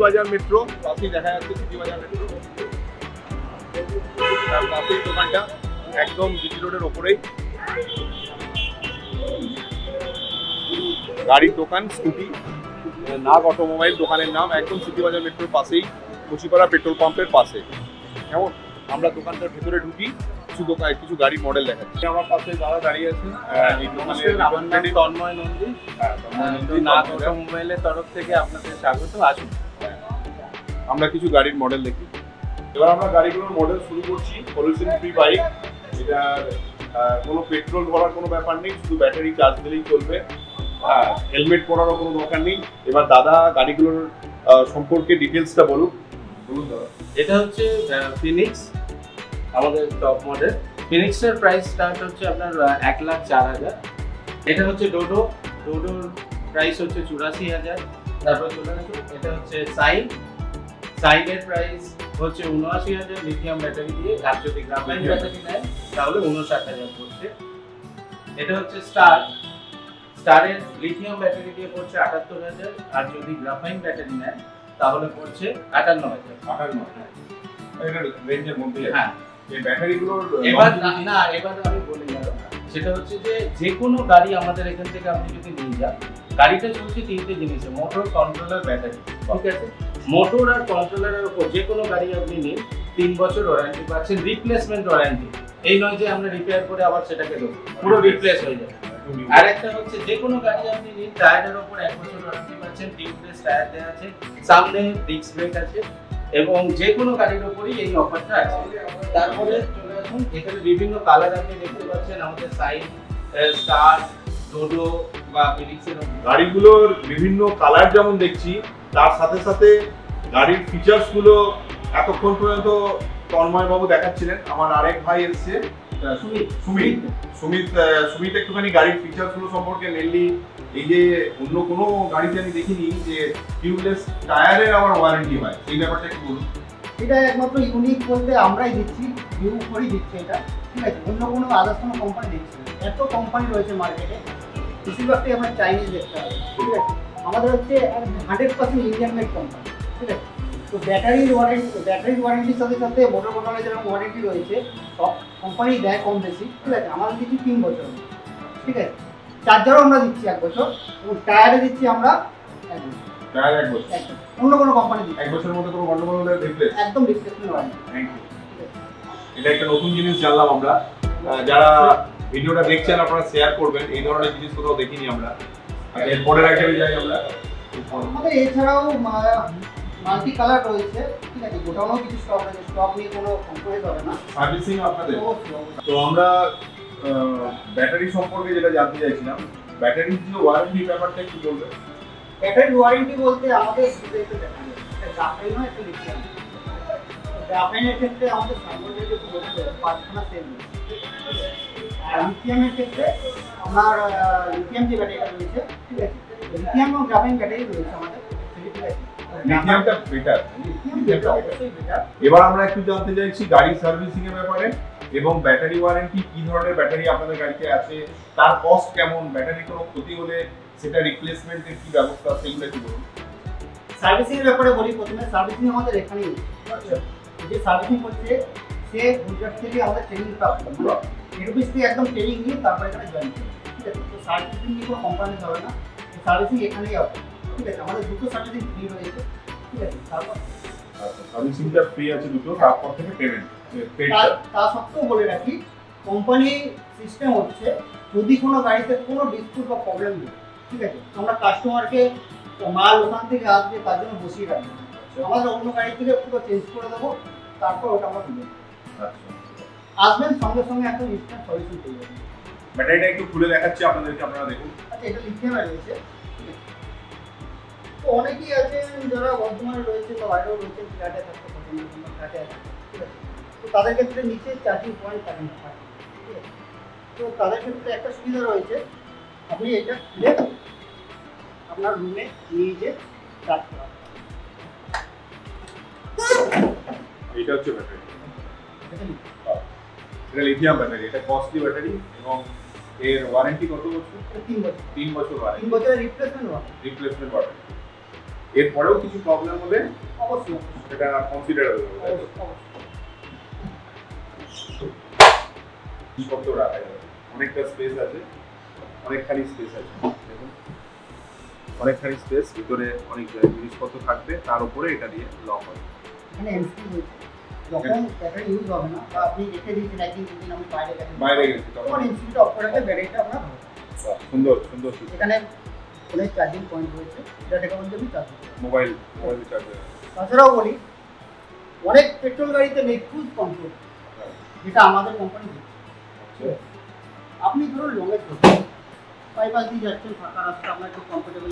বাজার মেট্রো পাশেই দেখা যাচ্ছে, সিটি বাজার মেট্রো তার পাশেই দোকানটা, একদম জিটি রোডের ওপরেই। গাড়ির দোকান স্কুটি, নাগ অটোমোবাইল দোকানের নাম, একদম সিটি বাজার মেট্রোর পাশেই, মুচিপাড়া পেট্রোল পাম্পের পাশে। কেমন, আমরা দোকানটার ভেতরে ঢুকি, কিছু গাড়ির মডেল দেখাচ্ছি। আমার পাশে যারা দাঁড়িয়ে আছেন, এই দোকানের তন্ময় নন্দী, নাগ অটোমোবাইলের তরফ থেকে আপনাদের স্বাগত। আসুন আমরা কিছু গাড়ির মডেল দেখি। এবার আমরা গাড়িগুলোর মডেল শুরু করছি। পলিউশন ফ্রি বাইক, এটার কোনো পেট্রোল ভরার কোনো ব্যাপার নেই, শুধু ব্যাটারি চার্জ দিলেই চলবে। হেলমেট পরারও কোনো দরকার নেই। এবার দাদা গাড়িগুলোর সম্পর্কে ডিটেলসটা বলুন দাদা। এটা হচ্ছে ফিনিক্স, আমাদের টপ মডেল। ফিনিক্সের প্রাইস স্টার্ট হচ্ছে আপনার 1,04,000। এটা হচ্ছে ডোডো, ডোডোর প্রাইস হচ্ছে 84,000। তারপর চলে আসুন, এটা হচ্ছে সাইন, সাইনের প্রাইস হচ্ছে 79,000 লিথিয়াম ব্যাটারি দিয়ে। আর যদি গ্রাফাইন ব্যাটারি নেয় তাহলে 59,000 পড়ছে। এটা হচ্ছে স্টার, স্টারের লিথিয়াম ব্যাটারি দিয়ে পড়ছে 78,000, আর যদি গ্রাফাইন ব্যাটারি নেয় তাহলে পড়ছে 58,000। 58 এটা রেঞ্জের মধ্যে। হ্যাঁ, এই ব্যাটারিগুলোর এবার আমি বলে যাব, সেটা হচ্ছে যে কোনো গাড়ি আমাদের এখান থেকে আপনি যদি নিয়ে যান, গাড়িটা চলছে তিনটে জিনিসে, মোটর, কন্ট্রোলার, ব্যাটারি। ঠিক আছে, মোটর আর কন্ট্রোলারের উপর যে কোনো গাড়ি আপনি নিন 3 বছর ওয়ারেন্টি পাচ্ছেন, রিপ্লেসমেন্ট ওয়ারেন্টি। এই নয় যে আমরা রিপেয়ার করে আবার সেটাকে দেবো, পুরো রিপ্লেস হয়ে যাবে। আর একটা হচ্ছে যে কোনো গাড়ি আপনি নিন, টায়ারের উপর 1 বছর ওয়ারেন্টি পাচ্ছেন, টিউবলেস টায়ার দেওয়া আছে, সামনে ডিস্ক ব্রেক আছে, এবং যে কোনো গাড়ির উপরই এই অফারটা আছে। তারপরে চলে আসুন, এখানে বিভিন্ন কালার আপনি দেখতে পাচ্ছেন, আমাদের সাইন, স্টার, ডোডো বা ফিনিক্সের গাড়িগুলোর বিভিন্ন কালার যেমন দেখছি, তার সাথে সাথে গাড়ির ফিচার্স গুলো এতক্ষণ পর্যন্ত তন্ময় বাবু দেখাচ্ছিলেন। আমার আরেক ভাই এসছে সুমিত একটুখানি গাড়ির ফিচার্স গুলো সম্পর্কে, মেনলি এই যে অন্য কোনো গাড়িতে আমি দেখিনি যে টিউবলেস টায়ারের আবার ওয়ারেন্টি হয়, এই ব্যাপারটা একটু বলুন। এটা একমাত্র ইউনিক বলতে আমরাই দিচ্ছি, ভিউ করেই দিচ্ছি এটা। ঠিক আছে, অন্য কোনো আদার্স কোনো কোম্পানি দিচ্ছে না। এত কোম্পানি রয়েছে মার্কেটে, বেশিরভাগটাই আমরা চাইনিজ দেখতে হবে। ঠিক আছে, আমাদের হচ্ছে 100% ইন্ডিয়ান মেড কোম্পানি। ঠিক আছে, তো ব্যাটারির ওয়ারেন্টির সাথে সাথে মোটর কন্ট্রোলের যেরকম ওয়ারেন্টি রয়েছে, সব কোম্পানি দেয় কম বেশি। ঠিক আছে, আমাদের দিচ্ছি 3 বছর। ঠিক আছে, চার্জারও আমরা দিচ্ছি 1 বছর, এবং টায়ারে দিচ্ছি আমরা 1 বছর। টায়ার 1 বছর, অন্য কোনো কোম্পানি দিচ্ছে 1 বছরের মধ্যে কোনো গন্ডগোল হলে রিপ্লেস, একদম রিপ্লেসমেন্ট ওয়ারেন্টি। Thank you. এটা একটা নতুন জিনিস জানলাম আমরা। যারা ভিডিওটা দেখছেন আপনারা শেয়ার করবেন, এই ধরনের জিনিস কোথাও দেখিনি আমরা। এরপরের আইটেমে যাই আমরা। আমাদের এছাড়াও মাল্টি কালার রয়েছে। ঠিক আছে, গোটানো কিছু স্টক আছে, স্টক নিয়ে কোনো কম্প্রোমাইজ হবে না। সার্ভিসিং আপনাদের। তো আমরা ব্যাটারি সম্পর্কে যেটা জানতে চাইছিলাম, ব্যাটারির যে ওয়ারেন্টি ব্যাপারটা একটু বলবেন। ব্যাটারি ওয়ারেন্টি বলতে আমাদের শুধু একটা ব্যাটারি, একটা গ্রাফাইন হয়, একটা লিথিয়াম। গ্রাফাইনের ক্ষেত্রে আমাদের সার্ভারের একটু বলতে 5খানা সেল রয়েছে। আর লিথিয়ামের ক্ষেত্রে আপনার লিথিয়াম যে ব্যাটারিটা রয়েছে, ঠিক আছে, লিথিয়াম এবং গ্রাফাইন ব্যাটারি রয়েছে আমাদের। ঠিক আছে, লিথিয়ামটা বেটার, লিথিয়ামটা অবশ্যই বেটার। এবার আমরা একটু জানতে চাইছি গাড়ির সার্ভিসিং এর ব্যাপারে, এবং ব্যাটারি ওয়ারেন্টি, কি ধরনের ব্যাটারি আপনাদের গাড়িতে আছে, তার কস্ট কেমন, ব্যাটারি কোনো ক্ষতি হলে সেটা রিপ্লেসমেন্টের কি ব্যবস্থা, সেগুলো একটু বলুন। সার্ভিসিং এর ব্যাপারে বলি, প্রথমে সার্ভিসিং আমাদের এখানেই। আচ্ছা, যে সার্ভিসিং করছে সে গুজরাট থেকে আমাদের ট্রেনিং প্রাপ্ত, এরবিস থেকে একদম ট্রেনিং নিয়ে তারপরে এখানে জয়েন করে। ঠিক আছে, তো সার্ভিসিং নিয়ে কোনো কম্প্রোমাইজ হবে না, সার্ভিসিং এখানেই হবে। ঠিক আছে, আমাদের দুটো সার্ভিসিং ফ্রি রয়েছে। ঠিক আছে, তারপর সার্ভিসিংটা ফ্রি আছে দুটো, তারপর থেকে পেমেন্ট। তা সত্ত্বেও বলে রাখি, কোম্পানি সিস্টেম হচ্ছে যদি কোনো গাড়িতে কোনো ডিসপুট বা প্রবলেম নেই, ঠিক আছে, আমরা কাস্টমারকে মাল ওখান থেকে আসবে তার জন্য বসিয়ে রাখবো, আমাদের অন্য গাড়ি থেকে পুরো চেঞ্জ করে দেবো, তারপর ওটা আমরা দিই। আসবেন সঙ্গে সঙ্গে একটা ইনস্ট্যান্ট সলিউশন পেয়ে যাবেন। ব্যাটারিটা একটু খুলে দেখাচ্ছি আপনাদেরকে, আপনারা দেখুন। আচ্ছা, এটা লিথিয়াম রয়েছে। তো অনেকেই আছেন যারা বর্তমানে রয়েছে বা বাইরেও রয়েছে, ফ্ল্যাটে থাকতে পছন্দ করেন, ফ্ল্যাটে আছে। ঠিক আছে, তো তাদের ক্ষেত্রে নিচে চার্জিং পয়েন্ট থাকে না। ঠিক আছে, তো তাদের ক্ষেত্রে একটা সুবিধা রয়েছে, আপনি এটা খুলে আপনার রুমে নিয়ে যে চার্জ করা। এটা হচ্ছে ব্যাটারি, এটা লিথিয়াম ব্যাটারি, এটা কস্টলি ব্যাটারি, এবং এর ওয়ারেন্টি কত বছর? 3 বছর। 3 বছর ওয়ারেন্টি, 3 বছরের রিপ্লেসমেন্ট ওয়ারেন্টি। Replacement warranty. এরপরেও কিছু প্রবলেম হলে অবশ্যই সেটা কনসিডারেবল হবে। জিনিসপত্র রাখা যাবে, অনেকটা স্পেস আছে, অনেকখানি স্পেস আছে, দেখুন অনেকখানি স্পেস, ভিতরে অনেক জিনিসপত্র থাকবে, তার উপরে এটা দিয়ে লক হবে। এখানে এমসি হয়েছে, যখন ব্যাটারি ইউজ হবে না বা আপনি রেখে দিয়েছেন একদিন দুদিন আমি বাইরে গেছি তখন তখন এমসিটা অফ করে রাখলে ব্যাটারিটা আপনার ভালো থাকে। সুন্দর সুন্দর এখানে ফোনের চার্জিং পয়েন্ট রয়েছে, এটা থেকে বলতে আমি চার্জ করতে মোবাইল চার্জার। তাছাড়াও বলি অনেক পেট্রোল গাড়িতে নেই ক্রুজ কন্ট্রোল, যেটা আমাদের কোম্পানি দিচ্ছে। আপনি ধরুন লংয়ে চলছেন, বাইপাস দিয়ে যাচ্ছেন, ফাঁকা রাস্তা, আপনার একটু কমফোর্টেবল।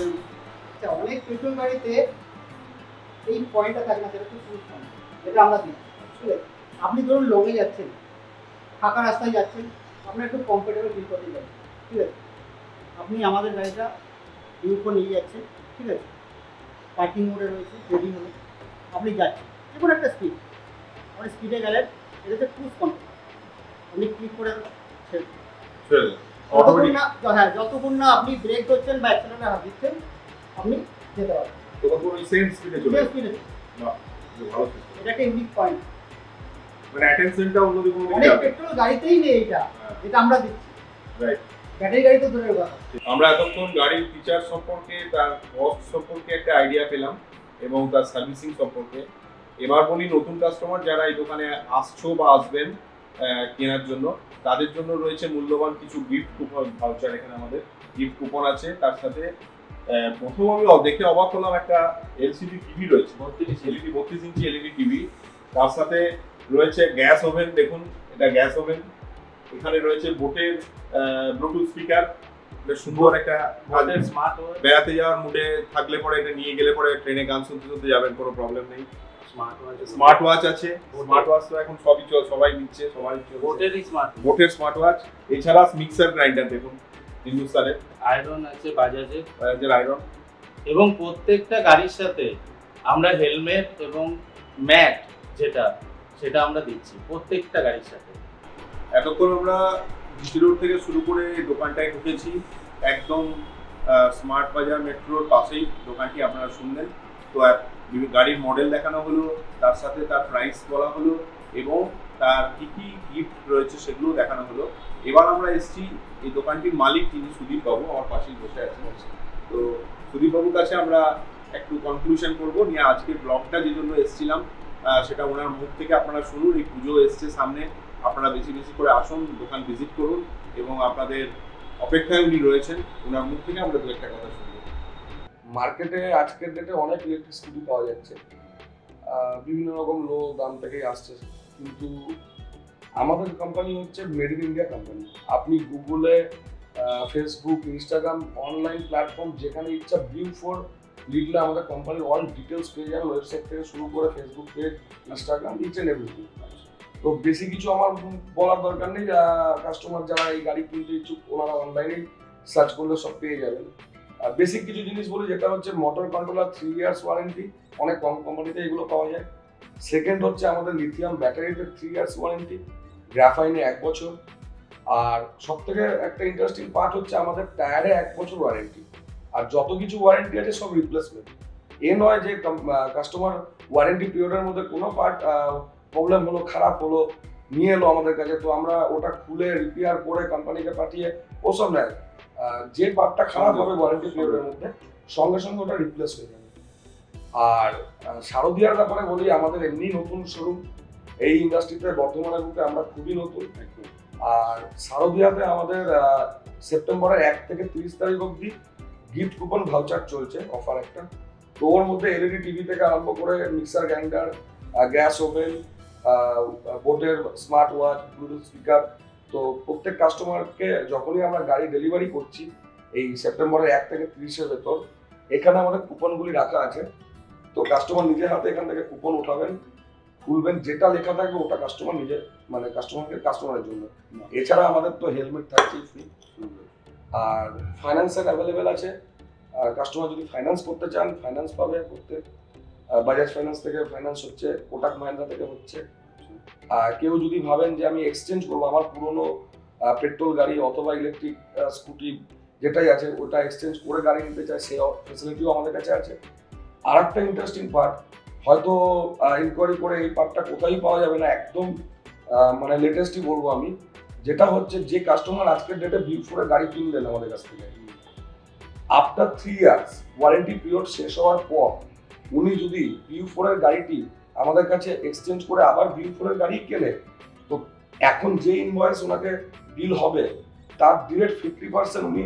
অনেক পেট্রোল গাড়িতে এই পয়েন্টটা থাকে না, সেটা হচ্ছে ক্রুজ কন্ট্রোল, এটা আমরা দিই। ঠিক আছে, আপনি ধরুন লংয়ে যাচ্ছেন, ফাঁকা রাস্তায় যাচ্ছেন, আপনার একটু কমফোর্টেবল ফিল করতে যাচ্ছেন, ঠিক আছে, আপনি আমাদের গাড়িটা ইউকো নিয়ে যাচ্ছেন, ঠিক আছে, পার্কিং মোডে রয়েছে, রেডি হলো, আপনি যাচ্ছেন যে কোনো একটা স্পিড, আপনি স্পিডে গেলেন, এটাতে ক্রুজ কন্ট্রোল, আপনি ক্লিক করে যতক্ষণ না আপনি ব্রেক করছেন বা অ্যাক্সেলারেটর হাত দিচ্ছেন, আপনি যেতে পারবেন তখন ওই সেম স্পিডে চলে যাবে। স্পিডে। বাহ, ভালো সিস্টেম। এটা একটা ইউনিক পয়েন্ট, মানে অ্যাটেনশনটা অন্যদিকে কোনো দিকে অনেক যাবে। পেট্রোল গাড়িতেই নেই এটা, যেটা আমরা দিচ্ছি। রাইট। ব্যাটারি গাড়ি তো দূরের কথা। আমরা এতক্ষণ গাড়ির ফিচার সম্পর্কে, তার কস্ট সম্পর্কে একটা আইডিয়া পেলাম এবং তার সার্ভিসিং সম্পর্কে। এবার বলি নতুন কাস্টমার যারা এই দোকানে আসছো বা আসবেন কেনার জন্য, তাদের জন্য রয়েছে মূল্যবান কিছু গিফট কুপন ভাউচার। এখানে আমাদের গিফট কুপন আছে, তার সাথে প্রথম আমি দেখে অবাক হলাম, একটা এলসিডি টিভি রয়েছে, 32 ইঞ্চি এলইডি টিভি, তার সাথে রয়েছে গ্যাস ওভেন। দেখুন এটা গ্যাস ওভেন। এখানে রয়েছে বোটের ব্লুটুথ স্পিকার, সুন্দর একটা স্মার্ট বেড়াতে যাওয়ার মুডে থাকলে পরে এটা নিয়ে গেলে পরে ট্রেনে গান শুনতে শুনতে যাবেন, কোনো প্রবলেম নেই। স্মার্ট ওয়াচ আছে, স্মার্ট ওয়াচ তো এখন সবাই নিচ্ছে, সবাই বোটের স্মার্ট ওয়াচ। এছাড়া মিক্সার গ্রাইন্ডার দেখুন হিন্দুস্তানের, আয়রন আছে বাজাজের আয়রন, এবং প্রত্যেকটা গাড়ির সাথে আমরা হেলমেট এবং ম্যাট সেটা আমরা দিচ্ছি প্রত্যেকটা গাড়ির সাথে। এতক্ষণ আমরা জিটি রোড থেকে শুরু করে দোকানটায় ঢুকেছি, একদম স্মার্ট বাজার মেট্রোর পাশেই দোকানটি আপনারা শুনলেন। তো গাড়ির মডেল দেখানো হলো, তার সাথে তার প্রাইস বলা হলো এবং তার কি কি গিফট রয়েছে সেগুলো দেখানো হলো। এবার আমরা এসেছি এই দোকানটির মালিক, যিনি সুদীপ বাবু, আমার পাশেই বসে আছেন। তো সুদীপ বাবুর কাছে আমরা একটু কনক্লুশন করবো নিয়ে আজকের ব্লগটা যে জন্য এসেছিলাম সেটা ওনার মুখ থেকে আপনারা শুনুন। এই পুজো এসছে সামনে, আপনারা বেশি বেশি করে আসুন, দোকান ভিজিট করুন এবং আপনাদের অপেক্ষায় উনি রয়েছেন, ওনার মুখ থেকে আমরা দু একটা কথা শুনবো। মার্কেটে আজকের ডেটে অনেক ইলেকট্রিক স্কুটি পাওয়া যাচ্ছে, বিভিন্ন রকম লো দাম থেকেই আসছে, কিন্তু আমাদের কোম্পানি হচ্ছে মেড ইন ইন্ডিয়া কোম্পানি। আপনি গুগলে, ফেসবুক, ইনস্টাগ্রাম, অনলাইন প্ল্যাটফর্ম যেখানে ইচ্ছা ভিউ4 লিখলে আমাদের কোম্পানির অল ডিটেলস পেয়ে যাবেন, ওয়েবসাইট থেকে শুরু করে Facebook page, Instagram, each and everything. তো বেশি কিছু আমার বলার দরকার নেই, কাস্টমার যারা এই গাড়ি কিনতে ইচ্ছুক ওনারা অনলাইনেই সার্চ করলে সব পেয়ে যাবেন। বেসিক কিছু জিনিস বলি, যেটা হচ্ছে মোটর কন্ট্রোলার 3 ইয়ার্স ওয়ারেন্টি, অনেক কম কোম্পানিতে এগুলো পাওয়া যায়। সেকেন্ড হচ্ছে আমাদের লিথিয়াম ব্যাটারিতে 3 ইয়ার্স ওয়ারেন্টি, গ্রাফাইনে 1 বছর। আর সব থেকে একটা ইন্টারেস্টিং পার্ট হচ্ছে আমাদের টায়ারে 1 বছর ওয়ারেন্টি, আর যত কিছু ওয়ারেন্টি আছে সব রিপ্লেসমেন্ট। এ নয় যে কাস্টমার ওয়ারেন্টি পিরিয়ডের মধ্যে কোনো পার্ট প্রবলেম হলো, খারাপ হলো, নিয়ে এলো আমাদের কাছে, তো আমরা ওটা খুলে রিপেয়ার করে কোম্পানিকে পাঠিয়ে ওসব নেয়। যে পার্টটা খারাপ হবে ওয়ারেন্টি পিরিয়ডের মধ্যে সঙ্গে সঙ্গে ওটা রিপ্লেস হয়ে যাবে। আর শারদিয়ার ব্যাপারে বলি, আমাদের এমনি নতুন শোরুম, এই ইন্ডাস্ট্রিতে বর্ধমানের বুকে আমরা খুবই নতুন। আর শারদিয়াতে আমাদের সেপ্টেম্বরের 1 থেকে 30 তারিখ অবধি গিফট কুপন ভাউচার চলছে, অফার একটা। তো ওর মধ্যে এলইডি টিভি থেকে আরম্ভ করে মিক্সার গ্রাইন্ডার, গ্যাস ওভেন, বোটের স্মার্ট ওয়াচ, ব্লুটুথ স্পিকার। তো প্রত্যেক কাস্টমারকে যখনই আমরা গাড়ি ডেলিভারি করছি এই সেপ্টেম্বরের 1 থেকে 30-এর ভেতর, এখানে আমাদের কুপনগুলি রাখা আছে। তো কাস্টমার নিজের হাতে এখান থেকে কুপন উঠাবেন, খুলবেন, যেটা লেখা থাকবে ওটা কাস্টমার নিজে, মানে কাস্টমারের জন্য। এছাড়া আমাদের তো হেলমেট থাকছে ফ্রি। আর ফাইন্যান্সের অ্যাভেলেবেল আছে, কাস্টমার যদি ফাইন্যান্স করতে চান ফাইন্যান্স পাবে করতে। বাজাজ ফাইন্যান্স থেকে ফাইন্যান্স হচ্ছে, কোটাক মাহিন্দ্রা থেকে হচ্ছে। কেউ যদি ভাবেন যে আমি এক্সচেঞ্জ করবো আমার পুরোনো পেট্রোল গাড়ি অথবা ইলেকট্রিক স্কুটি যেটাই আছে ওটা এক্সচেঞ্জ করে গাড়ি নিতে চায়, সেই ফ্যাসিলিটিও আমাদের কাছে আছে। আর একটা ইন্টারেস্টিং পার্ট, হয়তো ইনকোয়ারি করে এই পার্টটা কোথায় পাওয়া যাবে না, একদম মানে লেটেস্টই বলবো আমি, যেটা হচ্ছে যে কাস্টমার আজকের ডেটে V4 এর গাড়ি কিনলেন আমাদের কাছ থেকে, আফটার 3 ইয়ার্স ওয়ারেন্টি পিরিয়ড শেষ হওয়ার পর উনি যদি V4 এর গাড়িটি আমাদের কাছে এক্সচেঞ্জ করে আবার V4 এর গাড়ি কেনে, তো এখন যে ইনভয়েস ওনাকে বিল হবে তার ডিরেক্ট 50% উনি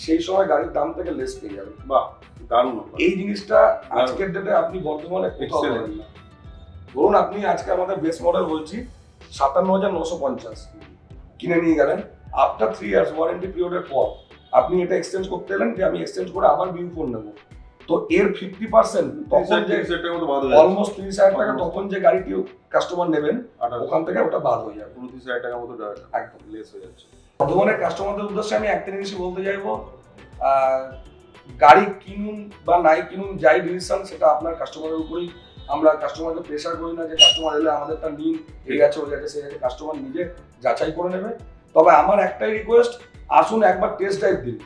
সেই সময় গাড়ির দাম থেকে লেস পেয়ে যাবেন। বাহ, দারুণ। এই জিনিসটা আজকের ডেটে আপনি বর্তমানে কোথাও পাবেন না। ধরুন আপনি আজকে আমাদের বেস মডেল বলছি 57,950 কিনে নিয়ে গেলেন, আফটার 3 ইয়ার্স ওয়ারেন্টি পিরিয়ডের পর আপনি এটা এক্সচেঞ্জ করতে এলেন যে আমি এক্সচেঞ্জ করে আবার V4 নেব, তো এর 50% তখন যে অলমোস্ট 30,000 টাকা তখন যে গাড়িটি কাস্টমার নেবেন ওখান থেকে ওটা বাদ হয়ে যাবে, 29,000 টাকা মতো একদম লেস হয়ে যাচ্ছে। বর্ধমানের কাস্টমারদের উদ্দেশ্যে আমি একটা জিনিসই বলতে চাইবো, গাড়ি কিনুন বা নাই কিনুন, যাই ডিসিশন সেটা আপনার কাস্টমারের উপরেই। আমরা কাস্টমারকে প্রেশার করি না যে কাস্টমার এলে আমাদেরটা নিন, এই গেছে ওই গেছে, সে কাস্টমার নিজে যাচাই করে নেবে। তবে আমার একটাই রিকোয়েস্ট, আসুন একবার টেস্ট ড্রাইভ দিন,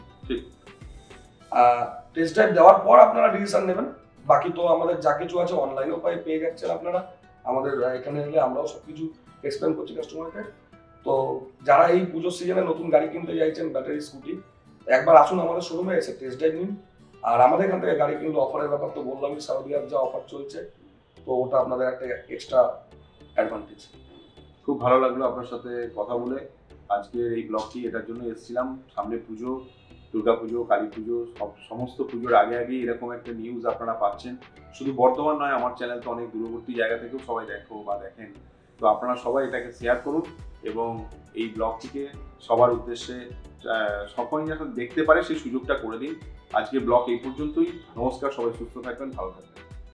টেস্ট ড্রাইভ দেওয়ার পর আপনারা ডিসিশন নেবেন। বাকি তো আমাদের যা কিছু আছে অনলাইনেও পেয়ে যাচ্ছেন আপনারা, আমাদের এখানে এলে আমরাও সবকিছু এক্সপ্লেন করছি কাস্টমারকে। তো যারা এই পুজোর সিজনে নতুন গাড়ি কিনতে চাইছেন ব্যাটারি স্কুটি, একবার আসুন আমাদের শোরুমে এসে টেস্ট ড্রাইভ নিন। আর আমাদের এখান থেকে গাড়ি কিনলে অফারের ব্যাপার তো বললামই, সাউদিয়ার যা অফার চলছে, তো ওটা আপনাদের একটা এক্সট্রা অ্যাডভান্টেজ। খুব ভালো লাগলো আপনার সাথে কথা বলে। আজকের এই ব্লগটি এটার জন্য এসেছিলাম, সামনে পুজো, দুর্গা পুজো, কালী পুজো, সমস্ত পুজোর আগে আগেই এরকম একটা নিউজ আপনারা পাচ্ছেন। শুধু বর্ধমান নয়, আমার চ্যানেল তো অনেক দূরবর্তী জায়গা থেকেও সবাই দেখেন। তো আপনারা সবাই এটাকে শেয়ার করুন এবং এই ব্লগটিকে সবার উদ্দেশ্যে সকলে যাতে দেখতে পারে সেই সুযোগটা করে দিন। আজকে ব্লগ এই পর্যন্তই। নমস্কার, সবাই সুস্থ থাকবেন, ভালো থাকবেন।